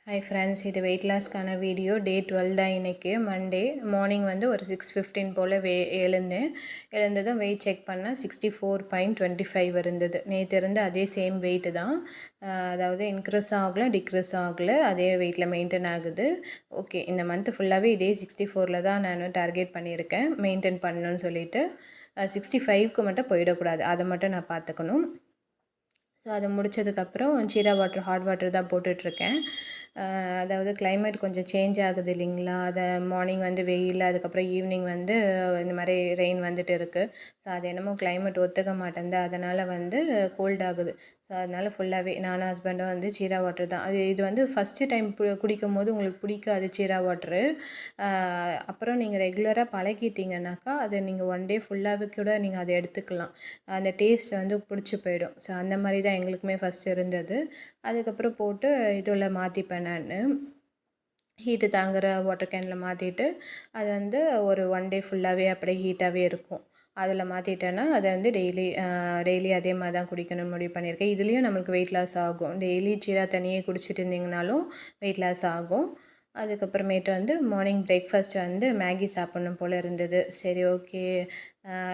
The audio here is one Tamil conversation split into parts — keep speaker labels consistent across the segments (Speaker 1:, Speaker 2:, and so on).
Speaker 1: ஹாய் ஃப்ரெண்ட்ஸ், இது வெயிட் லாஸ்க்கான வீடியோ. டே 12 தான் இன்றைக்கி மண்டே. மார்னிங் வந்து ஒரு 6:15 போல் எழுந்ததும் வெயிட் செக் பண்ணால் 64.25 இருந்தது. நேற்று இருந்து அதே சேம் வெயிட்டு தான். அதாவது இன்க்ரீஸ் ஆகலை, டிக்ரீஸ் ஆகலை, அதே வெயிட்டில் மெயின்டைன் ஆகுது. ஓகே, இந்த மந்த்து ஃபுல்லாகவே இதே 64 தான் நான் டார்கெட் பண்ணியிருக்கேன் மெயின்டைன் பண்ணணும்னு சொல்லிட்டு. 65க்கு மட்டும் போயிடக்கூடாது, அதை மட்டும் நான் பார்த்துக்கணும். ஸோ அதை முடித்ததுக்கப்புறம் ஜீரா வாட்டர், ஹாட் வாட்டர் தான் போட்டுட்ருக்கேன். அதாவது கிளைமேட் கொஞ்சம் சேஞ்ச் ஆகுது இல்லைங்களா. அதை மார்னிங் வந்து வெயில், அதுக்கப்புறம் ஈவினிங் வந்து இந்த மாதிரி ரெயின் வந்துட்டு இருக்குது. ஸோ அது என்னமோ கிளைமேட் ஒத்துக்க மாட்டேங்குது, அதனால் வந்து கோல்ட் ஆகுது. ஸோ அதனால் ஃபுல்லாகவே நானும் ஹஸ்பண்டும் வந்து ஜீரா வாட்டர் தான். இது வந்து ஃபஸ்ட்டு டைம் குடிக்கும் போது உங்களுக்கு பிடிக்காது ஜீரா வாட்ரு. அப்புறம் நீங்கள் ரெகுலராக பழகிட்டீங்கன்னாக்கா அதை நீங்கள் ஒன் டே ஃபுல்லாகவே கூட நீங்கள் அதை எடுத்துக்கலாம். அந்த டேஸ்ட் வந்து பிடிச்சி போயிடும். ஸோ அந்த மாதிரி தான் எங்களுக்குமே ஃபஸ்ட்டு இருந்தது. அதுக்கப்புறம் போட்டு இதில் மாற்றிப்பேன் நான். ஹீட்டு தாங்குகிற வாட்டர் கேனில் மாற்றிட்டு அது வந்து ஒரு ஒன் டே ஃபுல்லாகவே அப்படியே ஹீட்டாகவே இருக்கும். அதில் மாற்றிட்டேன்னா அதை வந்து டெய்லி அதே மாதிரி தான் குடிக்கணும்னு முடிவு பண்ணியிருக்கேன். இதுலேயும் நம்மளுக்கு வெயிட் லாஸ் ஆகும். டெய்லி ஜீரா தண்ணியே குடிச்சிட்டு இருந்தீங்கனாலும் வெயிட் லாஸ் ஆகும். அதுக்கப்புறமேட்டு வந்து மார்னிங் பிரேக்ஃபாஸ்ட் வந்து மேகி சாப்பிட்ணும் போல் இருந்தது. சரி, ஓகே,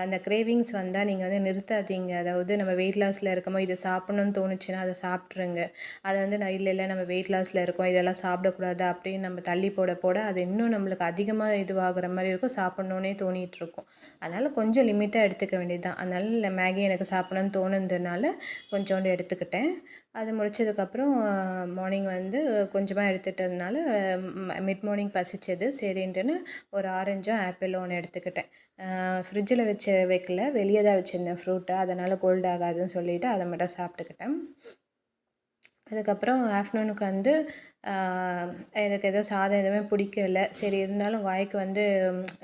Speaker 1: அந்த கிரேவிங்ஸ் வந்தால் நீங்கள் வந்து நிறுத்தாதீங்க. அதாவது நம்ம வெயிட் லாஸில் இருக்கும்போது இதை சாப்பிட்ணுன்னு தோணுச்சுன்னா அதை சாப்பிட்ருங்க. அதை வந்து நான் இல்லை நம்ம வெயிட் லாஸில் இருக்கோம், இதெல்லாம் சாப்பிடக்கூடாது அப்படின்னு நம்ம தள்ளி போட அது இன்னும் நம்மளுக்கு அதிகமாக இதுவாகிற மாதிரி இருக்கும், சாப்பிட்ணுன்னே தோணிகிட்ருக்கும். அதனால் கொஞ்சம் லிமிட்டாக எடுத்துக்க வேண்டியது தான். அதனால் மேகி எனக்கு சாப்பிட்ணுன்னு தோணுனதுனால கொஞ்சோண்டு எடுத்துக்கிட்டேன். அது முடித்ததுக்கப்புறம் மார்னிங் வந்து கொஞ்சமாக எடுத்துகிட்டதுனால மிட் மார்னிங் பசிச்சது. சரின்ட்டுன்னு ஒரு ஆரஞ்சோ ஆப்பிளோ ஒன்று எடுத்துக்கிட்டேன். ஃப்ரிட்ஜில் வைக்கல, வெளியே தான் வச்சுருந்தேன் ஃப்ரூட்டை, அதனால் கோல்ட் ஆகாதுன்னு சொல்லிவிட்டு அதை மட்டும் சாப்பிட்டுக்கிட்டேன். அதுக்கப்புறம் ஆஃப்டர்நூனுக்கு வந்து எனக்கு எதுவும் சாதம் எதுவுமே பிடிக்கல. சரி, இருந்தாலும் வாய்க்கு வந்து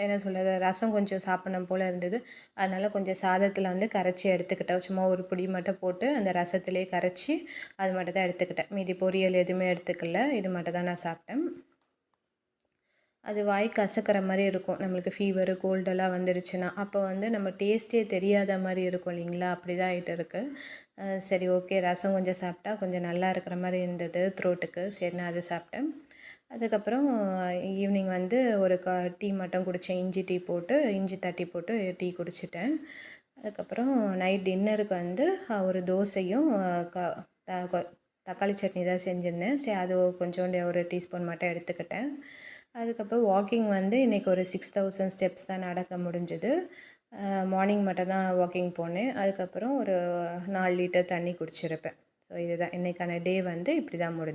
Speaker 1: என்ன சொல்கிறது, ரசம் கொஞ்சம் சாப்பிட்ணும் போல் இருந்தது. அதனால் கொஞ்சம் சாதத்தில் வந்து கரைச்சி எடுத்துக்கிட்டேன். சும்மா ஒரு பிடி மட்டும் போட்டு அந்த ரசத்துலேயே கரைச்சி அது மட்டும் தான் எடுத்துக்கிட்டேன். மீதி பொரியல் எதுவுமே எடுத்துக்கல. இது மட்டும் தான் நான் சாப்பிட்டேன். அது வாய் கசக்கிற மாதிரி இருக்கும். நம்மளுக்கு ஃபீவரு, கோல்டெல்லாம் வந்துடுச்சுன்னா அப்போ வந்து நம்ம டேஸ்ட்டே தெரியாத மாதிரி இருக்கும் இல்லைங்களா. அப்படி தான் ஆகிட்டு இருக்குது. சரி, ஓகே, ரசம் கொஞ்சம் சாப்பிட்டா கொஞ்சம் நல்லா இருக்கிற மாதிரி இருந்தது த்ரோட்டுக்கு. சரி, நான் அதை சாப்பிட்டேன். அதுக்கப்புறம் ஈவினிங் வந்து ஒரு டீ மட்டும் குடித்தேன். இஞ்சி தட்டி போட்டு டீ குடிச்சிட்டேன். அதுக்கப்புறம் நைட் டின்னருக்கு வந்து ஒரு தோசையும் தக்காளி சட்னி தான் செஞ்சுருந்தேன். சரி, அது கொஞ்சோண்டு ஒரு டீஸ்பூன் மட்டும் எடுத்துக்கிட்டேன். அதுக்கப்புறம் வாக்கிங் வந்து இன்றைக்கி ஒரு 6000 ஸ்டெப்ஸ் தான் நடக்க முடிஞ்சுது. மார்னிங் மட்டும் தான் வாக்கிங் போனேன். அதுக்கப்புறம் ஒரு 4 லிட்டர் தண்ணி குடிச்சிருப்பேன். ஸோ இதுதான் இன்றைக்கான டே வந்து இப்படி தான் முடிஞ்சுது.